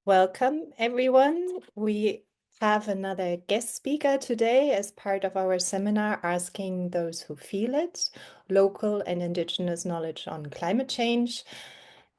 Welcome, everyone. We have another guest speaker today as part of our seminar, Asking Those Who Feel It, Local and Indigenous Knowledge on Climate Change.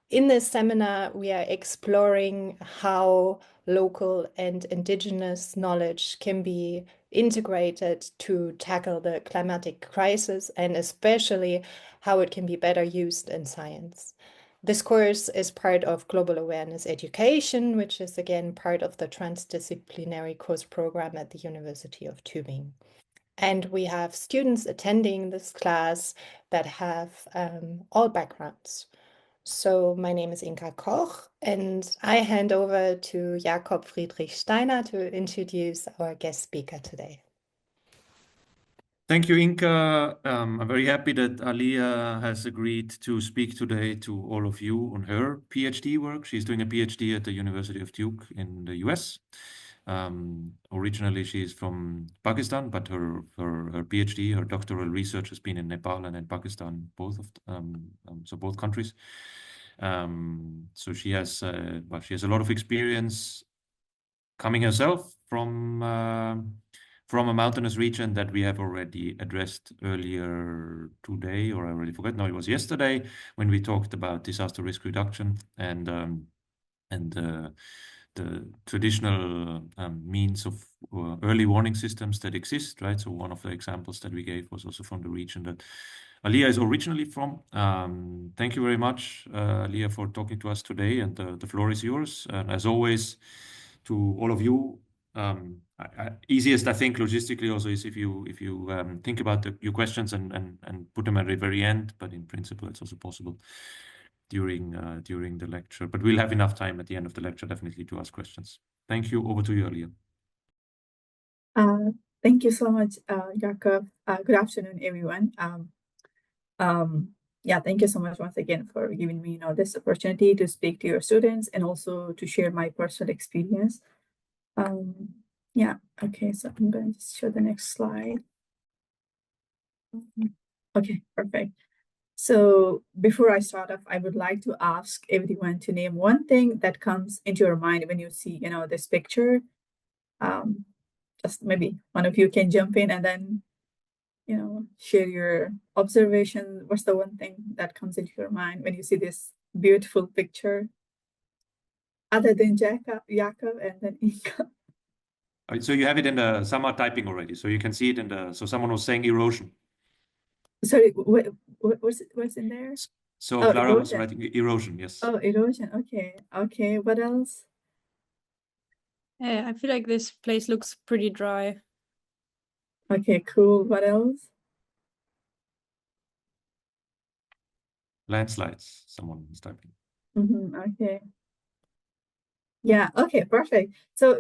In this seminar, we are exploring how local and indigenous knowledge can be integrated to tackle the climatic crisis, and especially how it can be better used in science. This course is part of Global Awareness Education, which is again part of the transdisciplinary course program at the University of Tübingen. And we have students attending this class that have all backgrounds. So my name is Inka Koch, and I hand over to Jakob Friedrich Steiner to introduce our guest speaker today. Thank you, Inka. I'm very happy that Aaliya has agreed to speak today to all of you on her PhD work. She's doing a PhD at the University of Duke in the US. Originally, she's from Pakistan, but her PhD, her doctoral research has been in Nepal and in Pakistan, both countries. So she has a lot of experience coming herself from a mountainous region that we have already addressed earlier today, or I already forgot. No, it was yesterday when we talked about disaster risk reduction and the traditional means of early warning systems that exist, right? So one of the examples that we gave was also from the region that Aaliya is originally from. Thank you very much, Aaliya, for talking to us today, and the floor is yours. And as always, to all of you, easiest I think logistically also is if you think about your questions and put them at the very end, but in principle it's also possible during the lecture. But we'll have enough time at the end of the lecture definitely to ask questions. Thank you. Over to you, Aaliya. Thank you so much, Jakob. Good afternoon, everyone. Yeah, thank you so much once again for giving me this opportunity to speak to your students and also to share my personal experience. Yeah, okay, so I'm going to just show the next slide. Okay, perfect. So before I start off, I would like to ask everyone to name one thing that comes into your mind when you see, this picture. Just maybe one of you can jump in and then, share your observation. What's the one thing that comes into your mind when you see this beautiful picture? Other than Jakob and then Inka. So you have it in the, some are typing already, so you can see it in the, so someone was saying erosion. Sorry, what's in there? So Clara was writing erosion, yes. Oh, erosion, okay. What else? I feel like this place looks pretty dry. Okay, cool. What else? Landslides, someone is typing. Okay. Yeah, okay, perfect. So,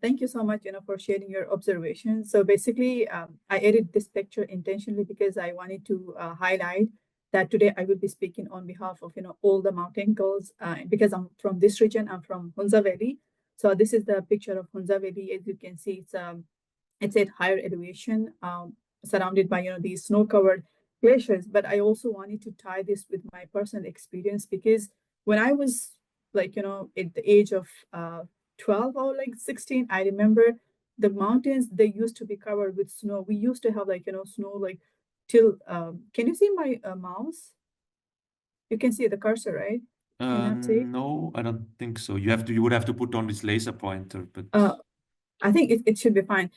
thank you so much, for sharing your observations. So basically, I edited this picture intentionally because I wanted to highlight that today I will be speaking on behalf of, all the mountain girls, because I'm from this region. I'm from Hunza Valley. So this is the picture of Hunza Valley. As you can see, it's at higher elevation, surrounded by, these snow-covered glaciers. But I also wanted to tie this with my personal experience because when I was at the age of 12 or 16, I remember the mountains, they used to be covered with snow. We used to have snow till, can you see my mouse? You can see the cursor, right? No, I don't think so. You would have to put on this laser pointer, but I think it should be fine.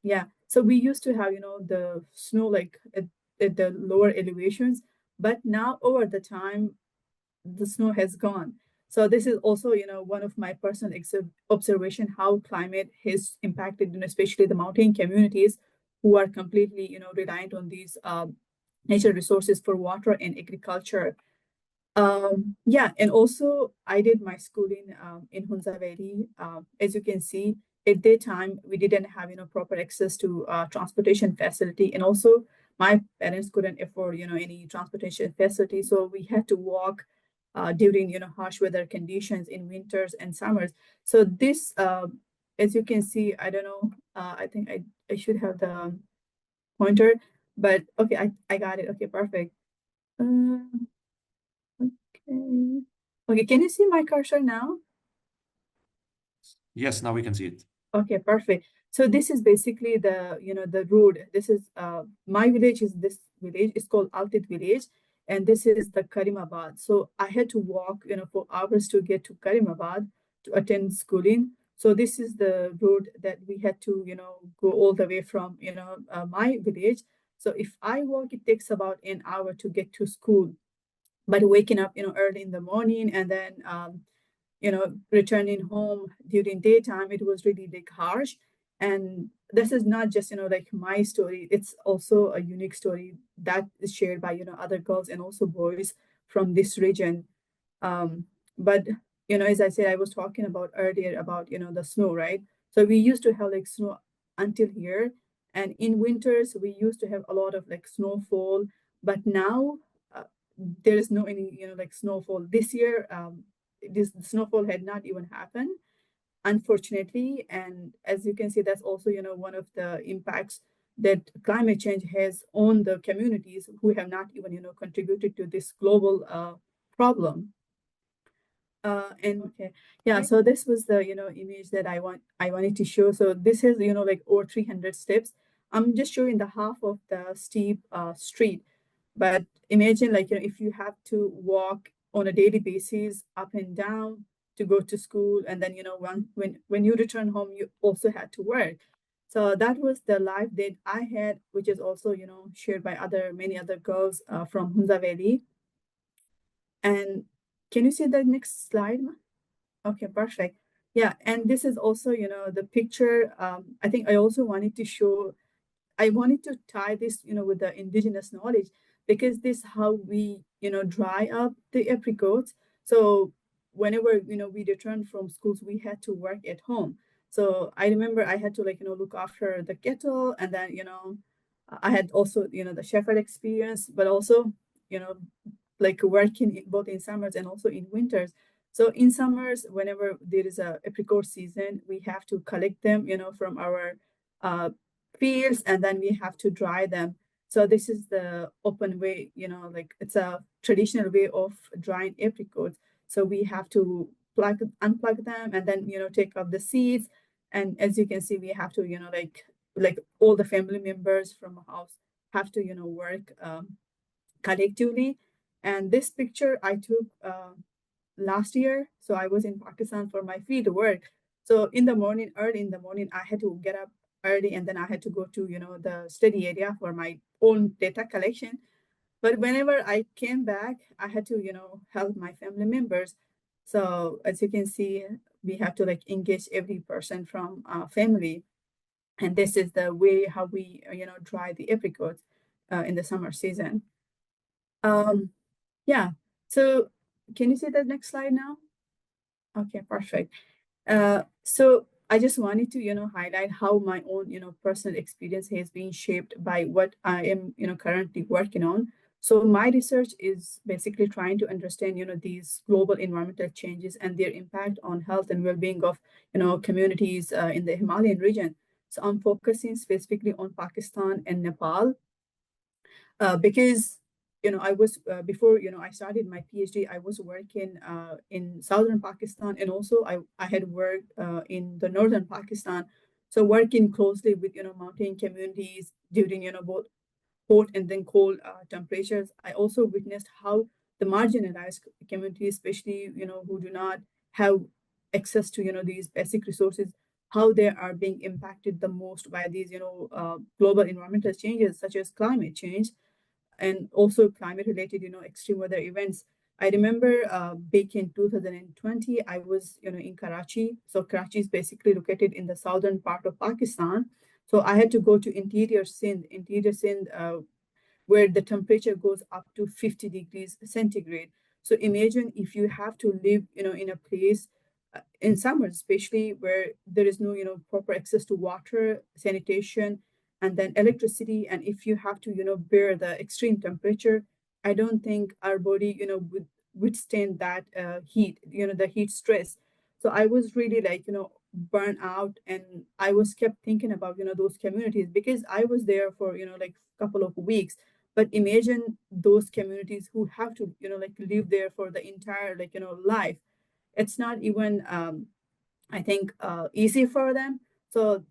Yeah, so we used to have the snow at the lower elevations, but now over the time the snow has gone. So this is also one of my personal observation how climate has impacted especially the mountain communities who are completely reliant on these natural resources for water and agriculture. Yeah, and also I did my schooling in Hunza Valley. As you can see, at that time we didn't have proper access to transportation facility, and also my parents couldn't afford any transportation facility, so we had to walk during harsh weather conditions in winters and summers. So this, as you can see, I don't know. I think I should have the pointer, but okay, I got it. Okay, perfect. Okay. Okay, can you see my cursor now? Yes, now we can see it. Okay, perfect. So this is basically the, the road. This is my village is this village. It's called Altit village, and this is the Karimabad. So I had to walk, for hours to get to Karimabad to attend schooling. So this is the road that we had to, go all the way from, my village. So if I walk, it takes about an hour to get to school. But waking up, early in the morning and then returning home during daytime, it was really like harsh. And this is not just like my story, it's also a unique story that is shared by other girls and also boys from this region. But as I said, I was talking about earlier about the snow, right? So we used to have like snow until here, and in winters we used to have a lot of like snowfall. But now there is no any like snowfall this year. This snowfall had not even happened, unfortunately. And as you can see, that's also one of the impacts that climate change has on the communities who have not even contributed to this global problem. And okay, yeah, so this was the image that I wanted to show. So this is like over 300 steps. I'm just showing the half of the steep street, but imagine like if you have to walk on a daily basis up and down to go to school, and then when you return home, you also had to work. So that was the life that I had, which is also shared by many other girls from Hunza Valley. And can you see the next slide? Okay, perfect. Yeah, and this is also, the picture. I think I also wanted to show, I wanted to tie this, with the indigenous knowledge, because this is how we, dry up the apricots. So whenever, we returned from schools, we had to work at home. So I remember I had to like, look after the kettle, and then, I had also, the shepherd experience, but also, like working both in summers and also in winters. So in summers, whenever there is a apricot season, we have to collect them, from our fields, and then we have to dry them. So this is the open way, like it's a traditional way of drying apricots. So we have to unplug them, and then take off the seeds. And as you can see, we have to like all the family members from a house have to work collectively. And this picture I took last year. So I was in Pakistan for my field work. So in the morning, early in the morning, I had to get up early, and then I had to go to, the study area for my own data collection. But whenever I came back, I had to, help my family members. So as you can see, we have to like engage every person from family. And this is the way how we, dry the apricots in the summer season. Yeah, so can you see the next slide now? Okay, perfect. So I just wanted to, highlight how my own, personal experience has been shaped by what I am, currently working on. So my research is basically trying to understand, these global environmental changes and their impact on health and well-being of, communities in the Himalayan region. So I'm focusing specifically on Pakistan and Nepal, because I was before I started my PhD, I was working in southern Pakistan, and also I had worked in the northern Pakistan. So working closely with mountain communities during both hot and then cold temperatures, I also witnessed how the marginalized communities, especially who do not have access to these basic resources, how they are being impacted the most by these global environmental changes such as climate change, and also climate related, extreme weather events. I remember back in 2020, I was, in Karachi. So Karachi is basically located in the southern part of Pakistan. So I had to go to interior Sindh, where the temperature goes up to 50 degrees centigrade. So imagine if you have to live, in a place in summer, especially where there is no, proper access to water, sanitation, and then electricity. And if you have to, bear the extreme temperature, I don't think our body, would withstand that heat, the heat stress. So I was really like, burnt out, and I was kept thinking about, those communities, because I was there for, like a couple of weeks. But imagine those communities who have to, like live there for the entire, like, life. It's not even I think, easy for them. So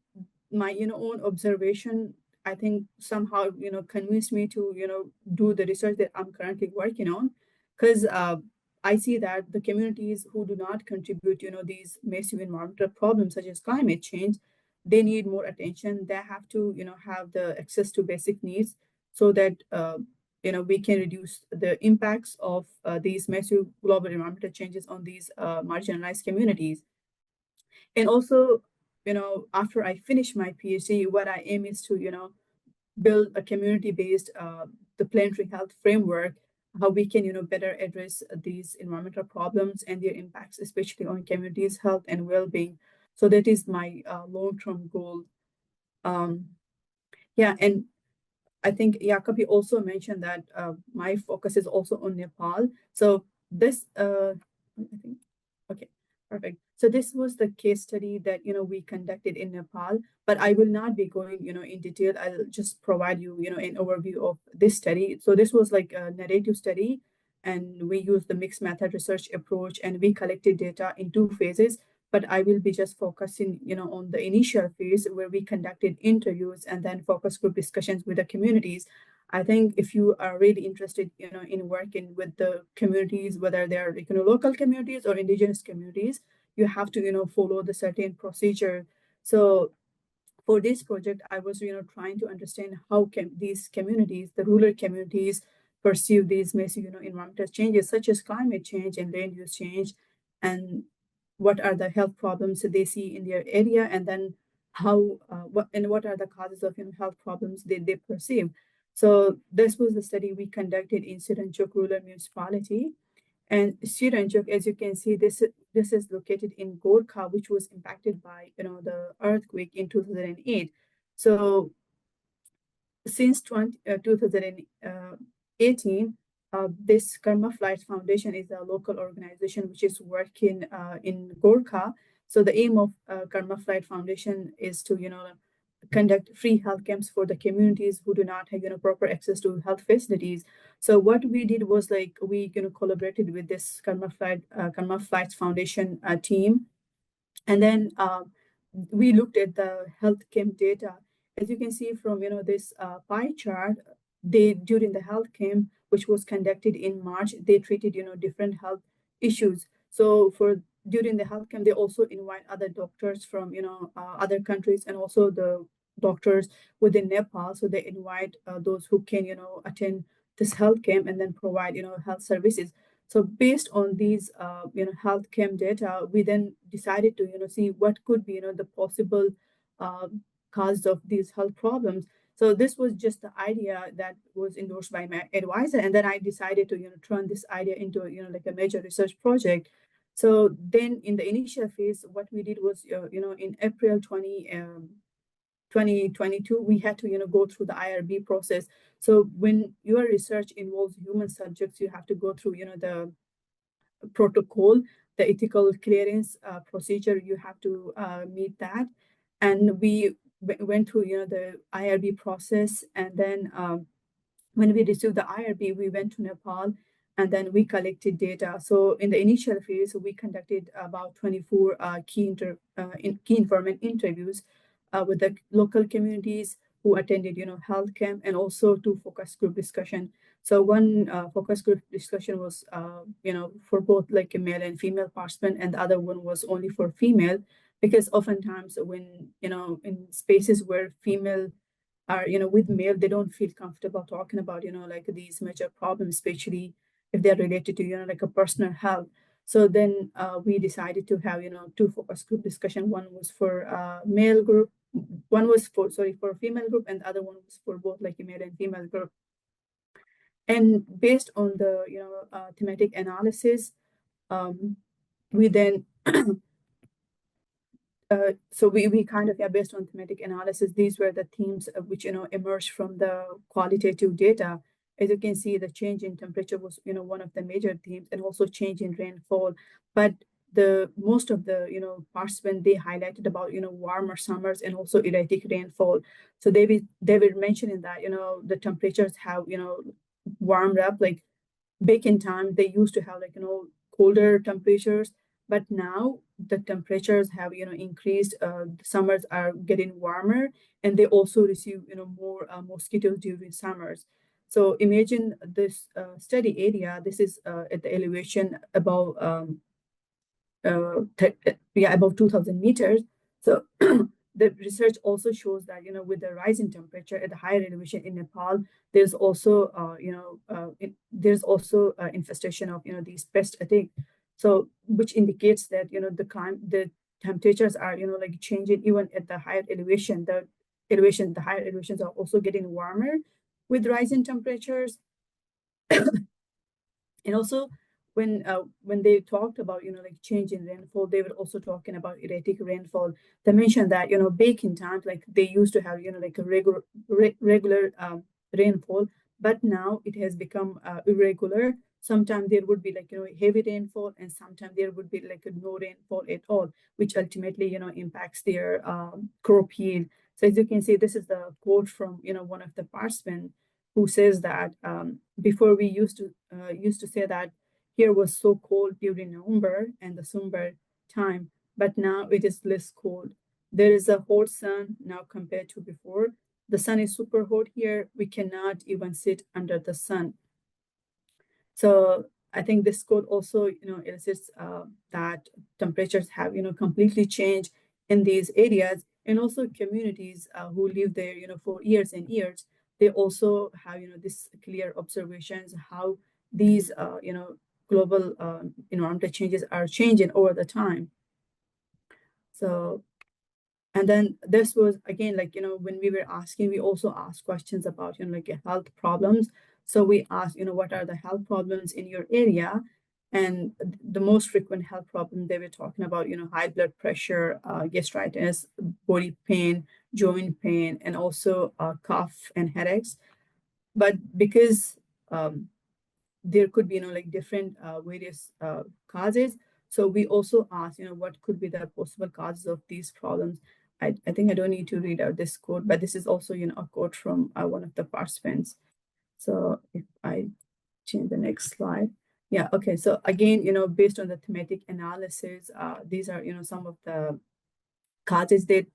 my, own observation, I think somehow, convinced me to, do the research that I'm currently working on. Because I see that the communities who do not contribute, these massive environmental problems such as climate change, they need more attention. They have to, have the access to basic needs so that, we can reduce the impacts of these massive global environmental changes on these marginalized communities. And also, after I finish my PhD, what I aim is to, build a community-based the planetary health framework, how we can, better address these environmental problems and their impacts, especially on communities' health and well-being. So that is my long-term goal. Yeah, and I think Jacobi also mentioned that my focus is also on Nepal. So this, I think, okay, perfect. So this was the case study that, we conducted in Nepal, but I will not be going, in detail. I'll just provide you, an overview of this study. So this was like a narrative study, and we used the mixed method research approach, and we collected data in 2 phases. But I will be just focusing, on the initial phase where we conducted interviews and then focus group discussions with the communities. I think if you are really interested, in working with the communities, whether they are, local communities or indigenous communities, you have to, follow the certain procedure. So for this project, I was, trying to understand how can these communities, the rural communities, perceive these massive, environmental changes such as climate change and land use change, and what are the health problems that they see in their area, and then how what are the causes of health problems they perceive. So this was the study we conducted in Siranchuk Rural Municipality. And Siranchuk, as you can see, this is located in Gorkha, which was impacted by the earthquake in 2008. So since 2018, this Karma Flights Foundation is a local organization which is working in Gorkha. So the aim of Karma Flight Foundation is to conduct free health camps for the communities who do not have proper access to health facilities. So what we did was like we collaborated with this Karma Flights Foundation team, and then we looked at the health camp data. As you can see from this pie chart, they during the health camp, which was conducted in March, they treated different health issues. So for during the health camp, they also invite other doctors from other countries, and also the doctors within Nepal. So they invite those who can attend this health camp and then provide health services. So based on these health camp data, we then decided to see what could be the possible cause of these health problems. So this was just the idea that was endorsed by my advisor, and then I decided to turn this idea into like a major research project. So then in the initial phase, what we did was in April 2022, we had to go through the IRB process. So when your research involves human subjects, you have to go through the protocol, the ethical clearance procedure. You have to meet that, and we went through the IRB process, and then when we received the IRB, we went to Nepal, and then we collected data. So in the initial phase, we conducted about 24 key informant interviews with the local communities who attended, health camp, and also 2 focus group discussion. So one focus group discussion was, for both like a male and female participant, and the other one was only for female, because oftentimes when, in spaces where female are, with male, they don't feel comfortable talking about, like these major problems, especially if they're related to, like a personal health. So then we decided to have, 2 focus group discussion. One was for male group, one was for female group, and the other one was for both like a male and female group. And based on the, thematic analysis, we then so we kind of, based on thematic analysis, these were the themes which emerged from the qualitative data. As you can see, the change in temperature was one of the major themes, and also change in rainfall. But the most of the participants, they highlighted about warmer summers and also erratic rainfall. So they were mentioning that the temperatures have warmed up. Like back in time, they used to have like colder temperatures, but now the temperatures have, increased, the summers are getting warmer, and they also receive, more mosquitoes during summers. So imagine this study area. This is at the elevation above, above 2,000 meters. So the research also shows that, with the rise in temperature at the higher elevation in Nepal, there's also, there's also infestation of, these pest attack. So, which indicates that, the temperatures are, like changing even at the higher elevation. The higher elevations are also getting warmer with rising temperatures. And also, when they talked about, like change in rainfall, they were also talking about erratic rainfall. They mentioned that, back in times, like they used to have, like a regular rainfall, but now it has become irregular. Sometimes there would be like, heavy rainfall, and sometimes there would be like no rainfall at all, which ultimately, impacts their crop yield. So as you can see, this is the quote from, one of the participants, who says that before we used to say that here was so cold during November and December time, but now it is less cold. There is a hot sun now compared to before. The sun is super hot here. We cannot even sit under the sun. So I think this quote also, illustrates that temperatures have, completely changed in these areas, and also communities who live there, for years and years. They also have, this clear observations how these, global environmental changes are changing over the time. So, and then this was again, like, when we were asking, we also asked questions about, like health problems. So we asked, what are the health problems in your area? And the most frequent health problem they were talking about, high blood pressure, gastritis, body pain, joint pain, and also cough and headaches. But because there could be, like different various causes, so we also asked, what could be the possible causes of these problems. I think I don't need to read out this quote, but this is also, a quote from one of the participants. So if I change the next slide. Yeah, okay. So again, based on the thematic analysis, these are, some of the causes that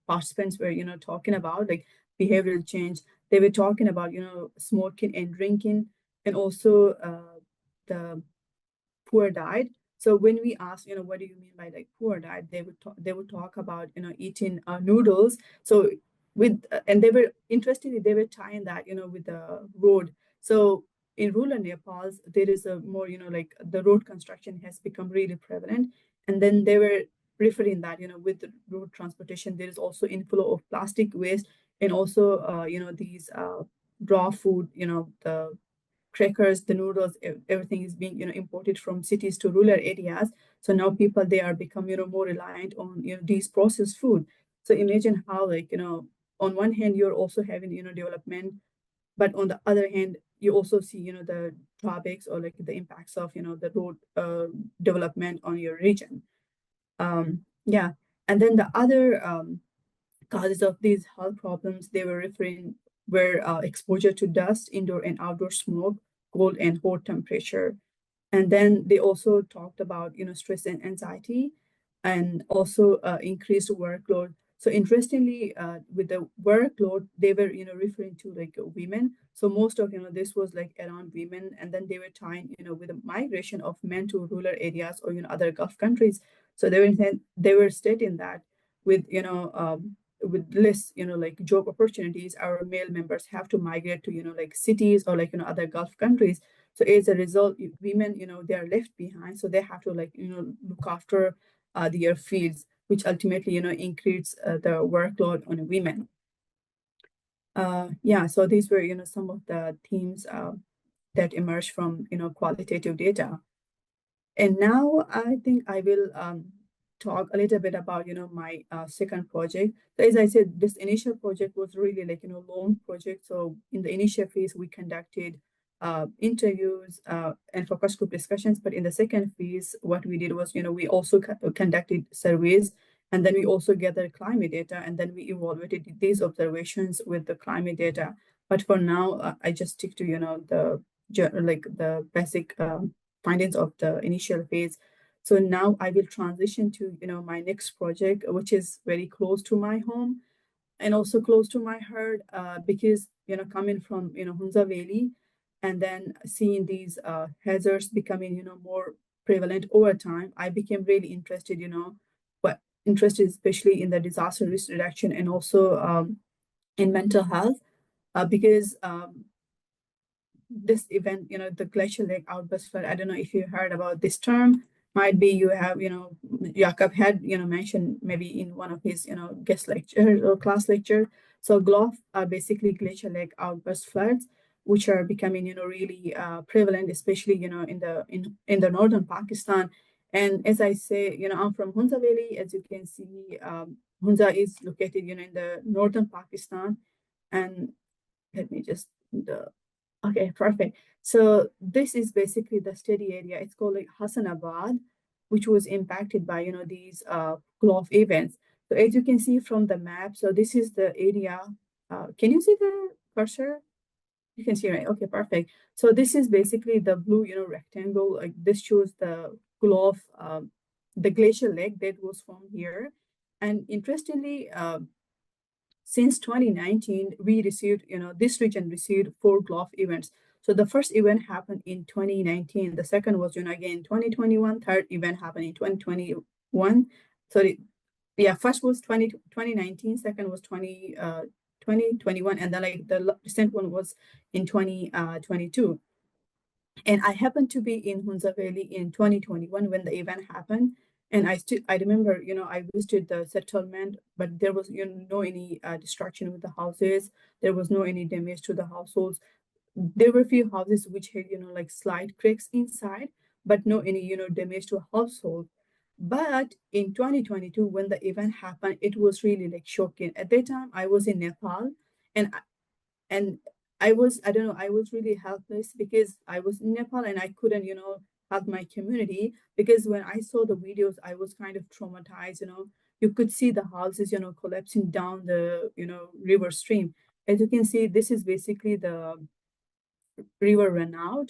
participants were, talking about, like behavioral change. They were talking about, smoking and drinking, and also the poor diet. So when we ask, what do you mean by like poor diet, they would talk about, eating noodles. So and they were interestingly, they were tying that, with the road. So in rural Nepal, there is a more, like the road construction has become really prevalent. And then they were referring that, with the road transportation, there is also inflow of plastic waste, and also, these raw food, the crackers, the noodles, everything is being, imported from cities to rural areas. So now people, they are become, more reliant on, these processed food. So imagine how, like, on one hand, you're also having, development, but on the other hand, you also see, the drawbacks or like the impacts of, the road development on your region. Yeah. And then the other causes of these health problems they were referring were exposure to dust, indoor and outdoor smoke, cold and hot temperature. And then they also talked about, stress and anxiety, and also increased workload. So interestingly, with the workload, they were, referring to like women. So most of, this was like around women, and then they were tying, with the migration of men to rural areas or, other Gulf countries. So they were stating that with, with less, like job opportunities, our male members have to migrate to, like cities or like, other Gulf countries. So as a result, women, they are left behind. So they have to like, look after their fields, which ultimately, increase the workload on women. Yeah, so these were, some of the themes that emerged from, qualitative data. And now I think I will talk a little bit about, my second project. So as I said, this initial project was really like, long project. So in the initial phase, we conducted interviews and focus group discussions. But in the second phase, what we did was, we also conducted surveys, and then we also gathered climate data, and then we evaluated these observations with the climate data. But for now, I just stick to, the basic findings of the initial phase. So now I will transition to, my next project, which is very close to my home and also close to my heart, because, coming from, Hunza Valley and then seeing these hazards becoming, more prevalent over time, I became really interested, interested especially in the disaster risk reduction and also in mental health, because this event, the glacial lake outburst flood, I don't know if you heard about this term. Might be you have, Jakob had, mentioned maybe in one of his, guest lectures or class lecture. So GLOF are basically glacial lake outburst floods, which are becoming, really prevalent, especially, in the northern Pakistan. And as I say, I'm from Hunza Valley. As you can see, Hunza is located, in the northern Pakistan. And let me just okay, perfect. So this is basically the study area. It's called like Hassanabad, which was impacted by, these GLOF events. So as you can see from the map, so this is the area. Can you see the cursor? You can see, right? Okay, perfect. So this is basically the blue, rectangle. Like this shows the GLOF, the glacial lake that was formed here. And interestingly, since 2019, we received, this region received 4 GLOF events. So the first event happened in 2019. The second was, again, 2021. Third event happened in 2021. Sorry, yeah, first was 2019. Second was 2021. And then like the recent one was in 2022. And I happened to be in Hunza Valley in 2021 when the event happened. And I remember, I visited the settlement, but there was, no any destruction with the houses. There was no any damage to the households. There were a few houses which had, like slight cracks inside, but no any, damage to a household. But in 2022, when the event happened, it was really like shocking. At that time, I was in Nepal, and and I don't know, I was really helpless because I was in Nepal and I couldn't, help my community, because when I saw the videos, I was kind of traumatized. You could see the houses, collapsing down the, river stream. As you can see, this is basically the river Renaud,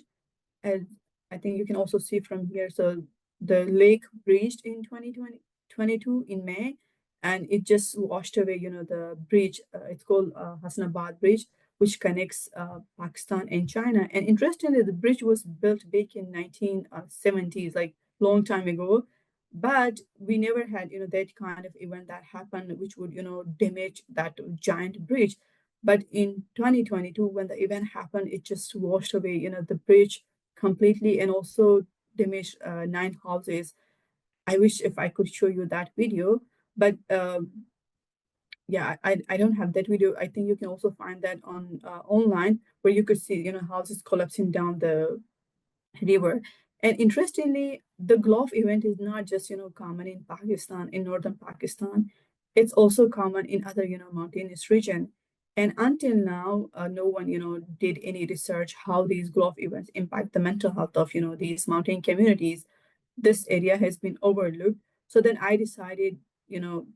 and I think you can also see from here. So the lake breached in 2022 in May, and it just washed away, the bridge. It's called Hassanabad Bridge, which connects Pakistan and China. And interestingly, the bridge was built back in 1970s, like long time ago. But we never had, that kind of event that happened, which would, damage that giant bridge. But in 2022, when the event happened, it just washed away, the bridge completely and also damaged 9 houses. I wish if I could show you that video, but yeah, I don't have that video. I think you can also find that on online, where you could see, houses collapsing down the river. And interestingly, the GLOF event is not just, common in Pakistan, in northern Pakistan. It's also common in other, mountainous region. And until now, no one, did any research how these GLOF events impact the mental health of, these mountain communities. This area has been overlooked. So then I decided,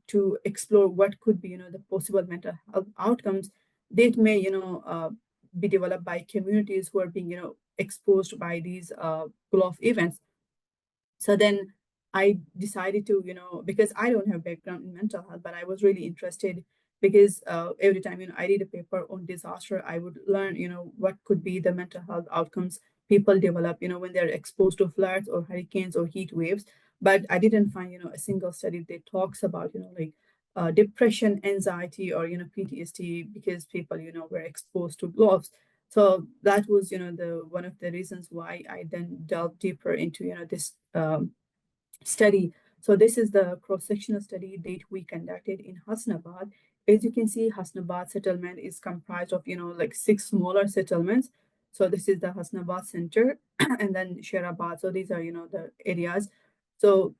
to explore what could be, the possible mental health outcomes that may, be developed by communities who are being, exposed by these GLOF events. So then I decided to, because I don't have background in mental health, but I was really interested because every time, I read a paper on disaster, I would learn, what could be the mental health outcomes people develop, when they're exposed to floods or hurricanes or heat waves. But I didn't find, a single study that talks about, like depression, anxiety, or, PTSD, because people, were exposed to GLOFs. So that was, the one of the reasons why I then delved deeper into, this study. So this is the cross-sectional study that we conducted in Hassanabad. As you can see, Hassanabad settlement is comprised of, like 6 smaller settlements. So this is the Hassanabad center and then Sherabad. So these are, the areas. So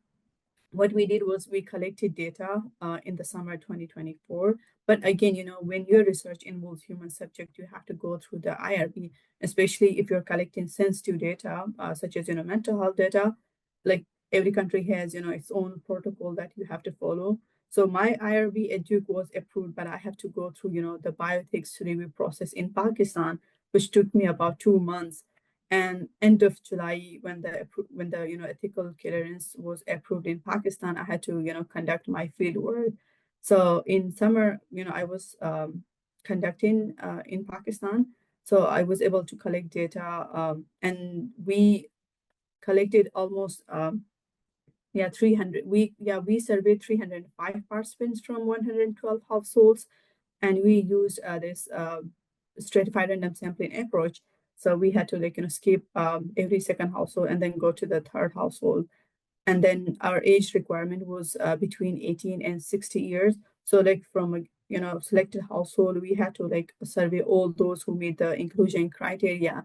what we did was we collected data in the summer 2024. But again, when your research involves human subject, you have to go through the IRB, especially if you're collecting sensitive data, such as, mental health data. Like every country has, its own protocol that you have to follow. So my IRB at Duke was approved, but I have to go through, the bioethics review process in Pakistan, which took me about 2 months. And end of July, when the ethical clearance was approved in Pakistan, I had to conduct my field work. So in summer, I was conducting in Pakistan. So I was able to collect data, and we collected almost 300. We surveyed 305 participants from 112 households, and we used this stratified random sampling approach. So we had to skip every second household and then go to the third household. And then our age requirement was between 18 and 60 years. So like from a selected household, we had to survey all those who meet the inclusion criteria.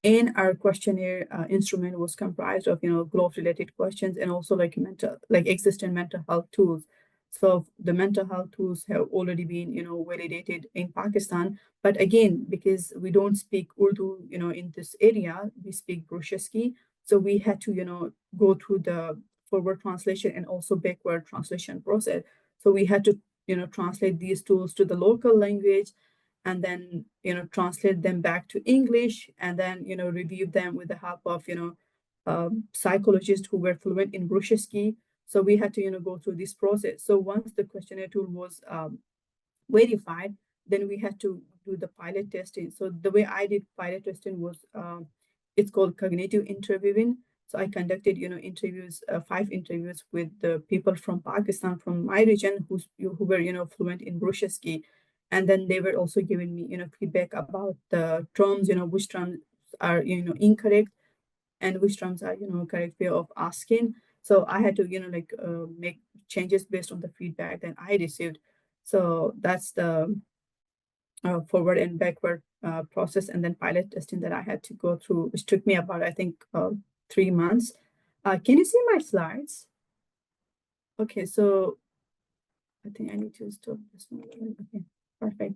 And our questionnaire instrument was comprised of growth-related questions and also existing mental health tools. So the mental health tools have already been validated in Pakistan, but again, because we don't speak Urdu in this area, we speak Brusheski, so we had to go through the forward translation and also backward translation process. So we had to translate these tools to the local language, and then translate them back to English, and then review them with the help of psychologists who were fluent in Brusheski. So we had to go through this process. So once the questionnaire tool was verified, then we had to do the pilot testing. So the way I did pilot testing was it's called cognitive interviewing. So I conducted interviews, 5 interviews with the people from Pakistan, from my region, who were fluent in Brusheski. And then they were also giving me feedback about the terms, which terms are incorrect and which terms are correct way of asking. So I had to make changes based on the feedback that I received. So that's the forward and backward process, and then pilot testing that I had to go through, which took me about, I think, 3 months. Can you see my slides? Okay, so I think I need to stop this one. Okay, perfect.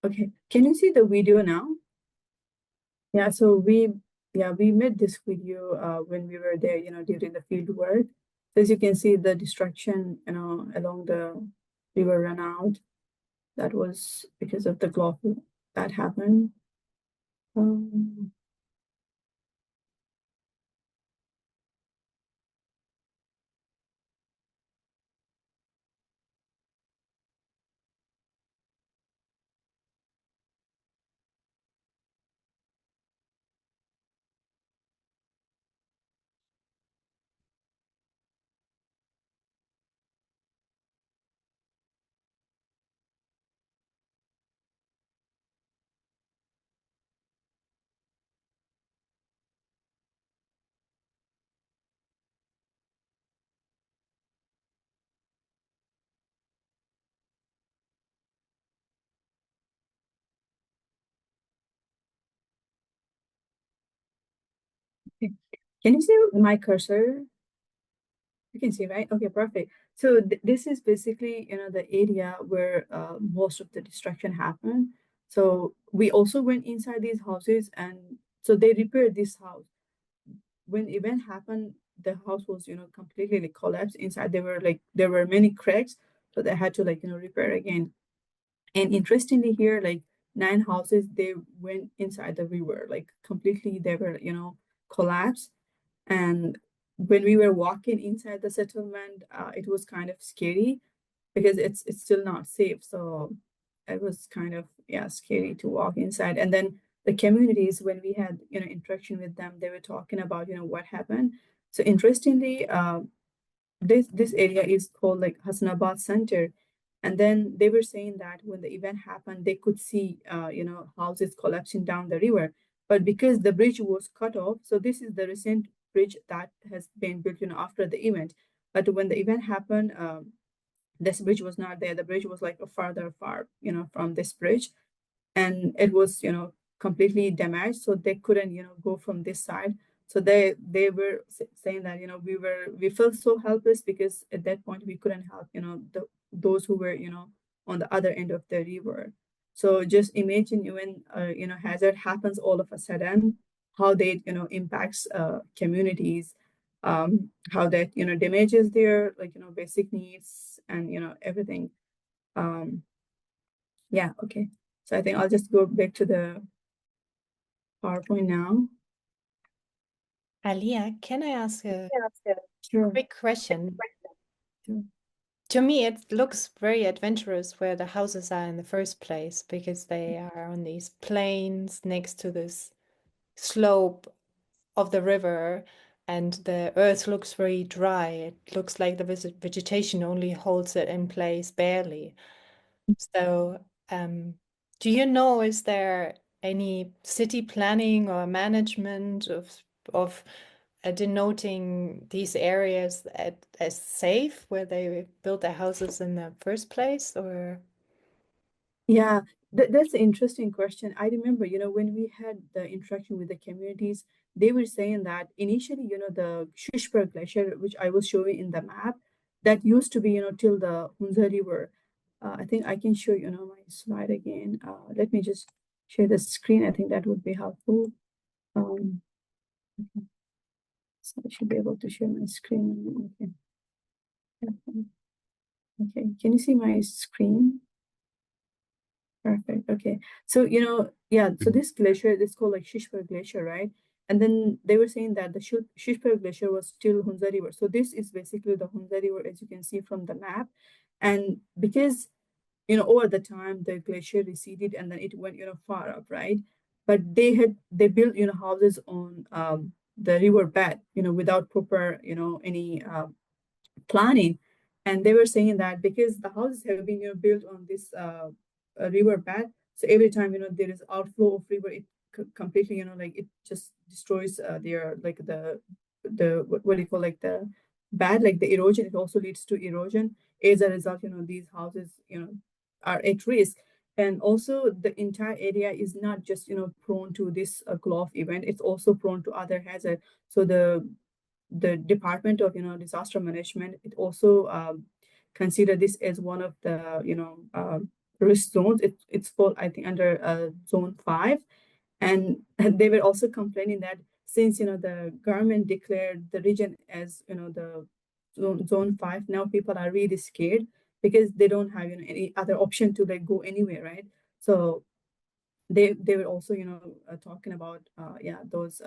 Okay, can you see the video now? Yeah, so we made this video when we were there, during the field work. So as you can see, the destruction, along the river runout, that was because of the global that happened. Okay. Can you see my cursor? You can see, right? Okay, perfect. So this is basically, the area where most of the destruction happened. So we also went inside these houses, and so they repaired this house. When event happened, the house was, completely collapsed inside. There were many cracks, so they had to repair again. And interestingly here, 9 houses, they went inside the river, completely, they were, collapsed. And when we were walking inside the settlement, it was kind of scary because it's still not safe. So it was kind of scary to walk inside. And then the communities, when we had interaction with them, they were talking about what happened. So interestingly, this area is called Hassanabad Center. And then they were saying that when the event happened, they could see houses collapsing down the river. But because the bridge was cut off, so this is the recent bridge that has been built after the event. But when the event happened, this bridge was not there. The bridge was far from this bridge, and it was completely damaged, so they couldn't go from this side. So they were saying that we felt so helpless because at that point we couldn't help those who were on the other end of the river. So just imagine when hazard happens all of a sudden, how they impacts communities, how that damages their basic needs and everything. Yeah, okay. So I think I'll just go back to the PowerPoint now. Aaliya, can I ask a Sure. quick question? Sure. To me, it looks very adventurous where the houses are in the first place because they are on these plains next to this slope of the river, and the earth looks very dry. It looks like the vegetation only holds it in place barely. So, do you know, is there any city planning or management of denoting these areas as safe where they built their houses in the first place, or? Yeah, that's an interesting question. I remember, when we had the interaction with the communities, they were saying that initially, the Shushper Glacier, which I was showing in the map, that used to be, till the Hunza River. I think I can show you, my slide again. Let me just share the screen. I think that would be helpful. Okay. So I should be able to share my screen. Okay. Okay. Can you see my screen? Perfect. Okay. So, yeah, so this glacier, this called like Shishper Glacier, right? And then they were saying that the Shishper Glacier was still Hunza River. So this is basically the Hunza River, as you can see from the map. And because, over the time, the glacier receded and then it went, far up, right? But they built, houses on the river bed, without proper, any planning. And they were saying that because the houses have been built on this river bed, so every time there is outflow of river, it completely like it just destroys their like the what do you call, like the bad, like the erosion. It also leads to erosion. As a result, these houses are at risk. And also the entire area is not just prone to this gulf event, it's also prone to other hazards. So the Department of Disaster Management, it also consider this as one of the risk zones. It's called, I think, under zone 5. And they were also complaining that since the government declared the region as the zone 5, now people are really scared because they don't have any other option to like go anywhere, right? So they were also talking about those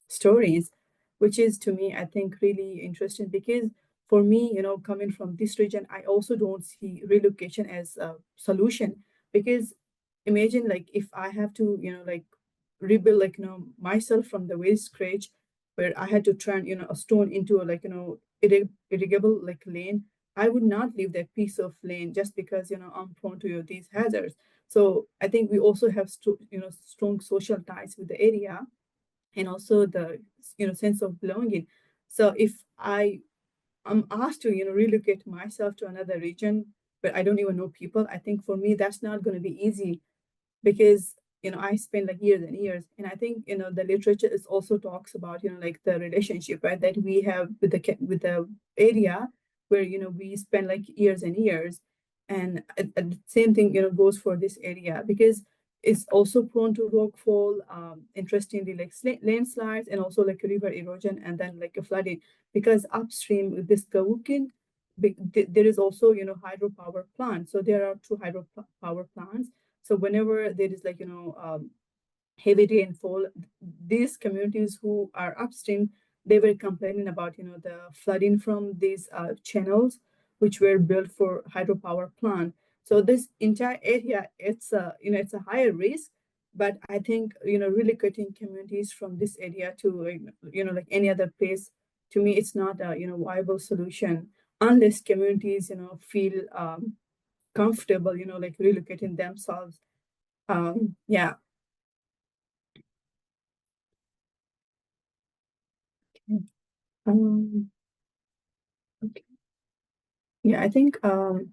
stories, which is to me, I think, really interesting because for me, coming from this region, I also don't see relocation as a solution. Because imagine like if I have to, like rebuild like, myself from the very scratch, where I had to turn, a stone into a like, irrigable like lane. I would not leave that piece of lane just because, I'm prone to these hazards. So I think we also have, strong social ties with the area and also the sense of belonging. So if I'm asked to relocate myself to another region, but I don't even know people, I think for me that's not going to be easy because I spend like years and years. And I think the literature is also talks about like the relationship, right, that we have with the area where we spend like years and years. And the same thing goes for this area because it's also prone to rockfall, interestingly like landslides, and also like river erosion, and then like a flooding. Because upstream with this Gawukin, there is also hydropower plant. So there are two hydropower plants. So whenever there is like heavy rainfall, these communities who are upstream, they were complaining about the flooding from these channels which were built for hydropower plant. So this entire area, it's a it's a higher risk. But I think relocating communities from this area to like any other place, to me it's not a viable solution unless communities feel comfortable like relocating themselves. Yeah. Um, okay. Yeah, I think I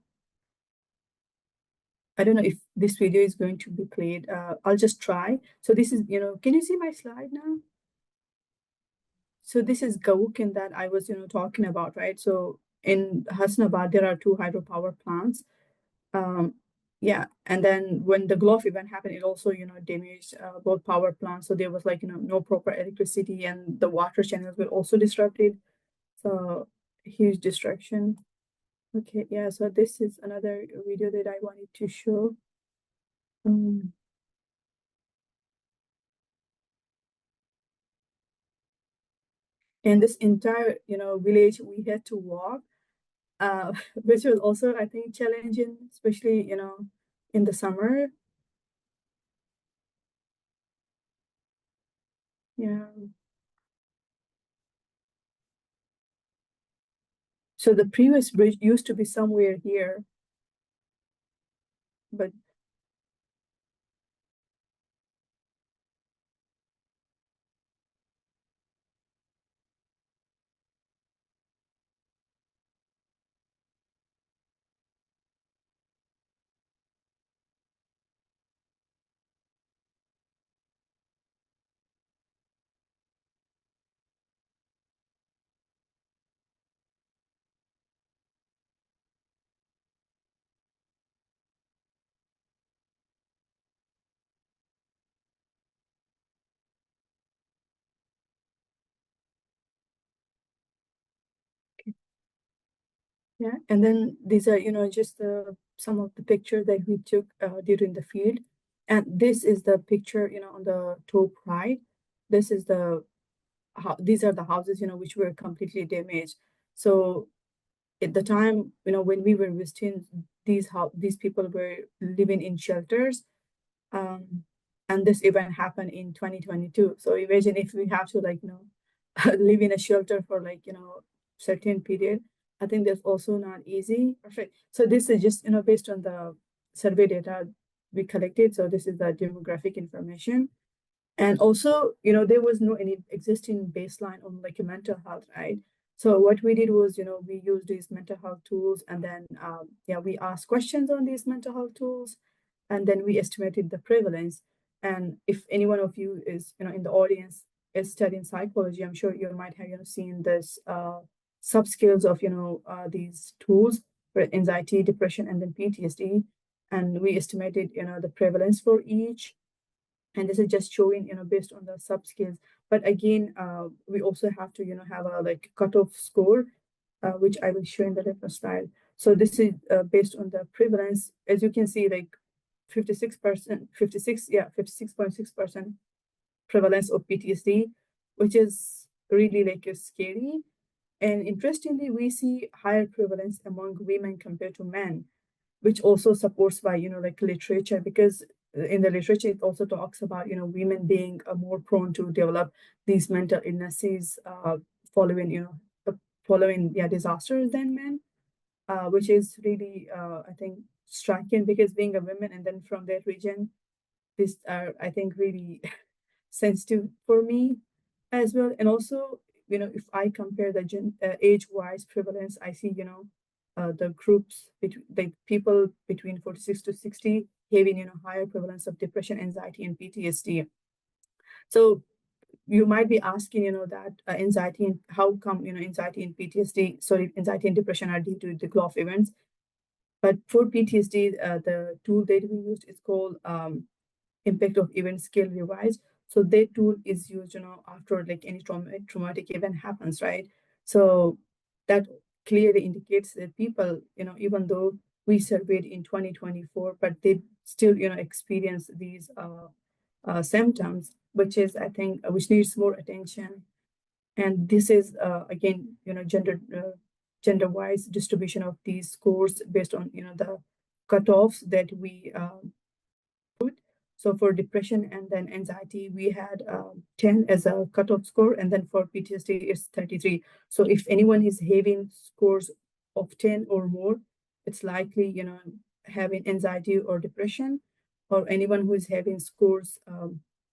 don't know if this video is going to be played. I'll just try. So this is, can you see my slide now? So this is Gawukin that I was, talking about, right? So in Hasnabad, there are two hydropower plants. Um, yeah, and then when the Gulf event happened, it also, damaged both power plants. So there was like, no proper electricity, and the water channels were also disrupted. So huge destruction. Okay, yeah, so this is another video that I wanted to show. Um, And this entire, village we had to walk, which was also, I think, challenging, especially, in the summer. Yeah. So the previous bridge used to be somewhere here, but yeah. And then these are, just some of the pictures that we took during the field. And this is the picture, on the top right. This is these are the houses, which were completely damaged. So at the time, when we were visiting, these people were living in shelters. And this event happened in 2022. So imagine if we have to live in a shelter for certain period. I think that's also not easy. Right. So this is just based on the survey data we collected. So this is the demographic information. And also, there was no any existing baseline on mental health, right? So what we did was, we used these mental health tools, and then we asked questions on these mental health tools, and then we estimated the prevalence. And if any one of you is, in the audience is studying psychology, I'm sure you might have, seen this subscales of, these tools for anxiety, depression, and then PTSD. And we estimated, the prevalence for each. And this is just showing, based on the subscales. But again, we also have to, have a cutoff score, which I will show in the later slide. So this is based on the prevalence. As you can see, 56%, 56.6% prevalence of PTSD, which is really scary. And interestingly, we see higher prevalence among women compared to men, which also supports by, literature, because in the literature, it also talks about, women being more prone to develop these mental illnesses following disasters than men, which is really, I think, striking, because being a woman and then from that region, these are, I think, really sensitive for me as well. And also, if I compare the age-wise prevalence, I see, the groups, the people between 46 to 60 having, higher prevalence of depression, anxiety, and PTSD. So you might be asking, that anxiety, and how come, anxiety and anxiety and depression are due to the GLOF events. But for PTSD, the tool that we used is called impact of event scale revised. So that tool is used, after any traumatic event happens, right? So that clearly indicates that people, even though we surveyed in 2024, but they still, experience these symptoms, which is, I think, which needs more attention. And this is, again, gender-wise distribution of these scores based on, the cutoffs that we so for depression and then anxiety, we had 10 as a cutoff score, and then for PTSD, it's 33. So if anyone is having scores of 10 or more, it's likely, having anxiety or depression, or anyone who is having scores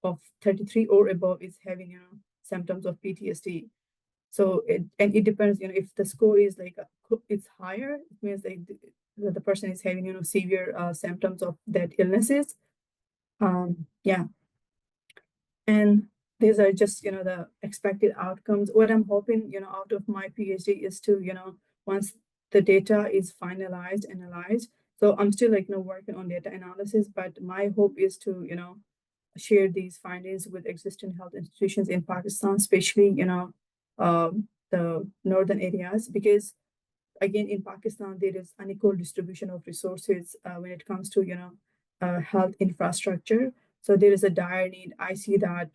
of 33 or above is having, symptoms of PTSD. So it depends, if the score is it's higher, it means the person is having, severe symptoms of that illnesses. Yeah. And these are just, the expected outcomes. What I'm hoping, out of my PhD is to, once the data is finalized, analyzed. So I'm still working on data analysis, but my hope is to, share these findings with existing health institutions in Pakistan, especially, the northern areas, because again, in Pakistan, there is unequal distribution of resources when it comes to, health infrastructure. So there is a dire need. I see that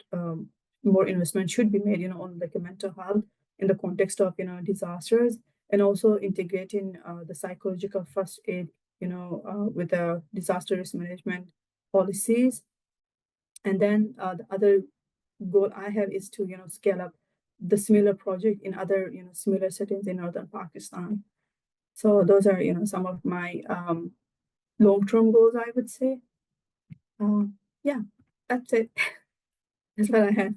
more investment should be made, on mental health, in the context of, disasters, and also integrating the psychological first aid, with the disaster risk management policies. And then the other goal I have is to, scale up the similar project in other, similar settings in northern Pakistan. So those are, some of my long-term goals, I would say. Yeah, that's it. That's what I had.